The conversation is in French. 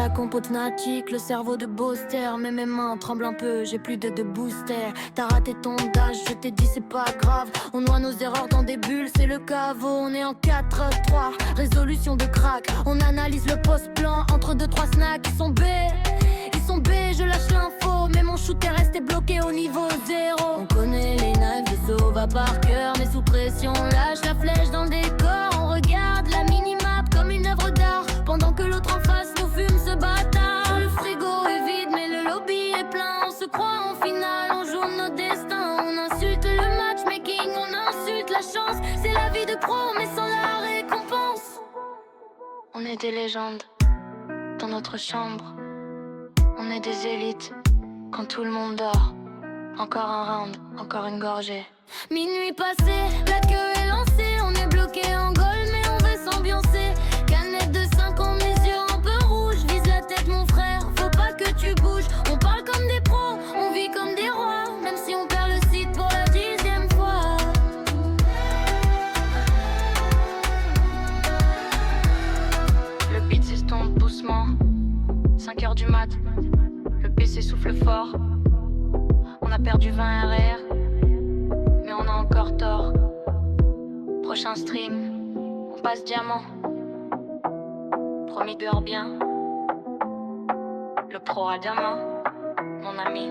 la compo de Natic, le cerveau de Boster. Mais mes mains tremblent un peu, j'ai plus de booster. T'as raté ton dash, je t'ai dit c'est pas grave. On noie nos erreurs dans des bulles, c'est le caveau. On est en 4-3, résolution de crack. On analyse le post-plan entre 2-3 snacks. Ils sont B, je lâche l'info. Mais mon shoot est resté bloqué au niveau 0. On connaît les knives de Sova par cœur, mais sous pression on lâche la flèche dans le décor. On regarde la minimap comme une œuvre d'art, pendant que l'autre en face nous fume ce bâtard. Le frigo est vide mais le lobby est plein. On se croit en finale, on joue nos destins. On insulte le matchmaking, on insulte la chance. C'est la vie de pro mais sans la récompense. On est des légendes dans notre chambre. On est des élites quand tout le monde dort. Encore un round, encore une gorgée. Minuit passé, la queue est lancée. On est bloqué en goal mais on veut s'ambiancer. Canette de 5 ans, mes yeux un peu rouges. Vise la tête mon frère, faut pas que tu bouges. On parle comme des pros, on vit comme des rois. Même si on perd le site pour la 10e fois. Le beat s'estompe doucement. 5h du mat, le PC souffle fort. On a perdu 20 RR, mais on a encore tort. Prochain stream, on passe diamant. Promis dehors bien. Le pro à demain, mon ami.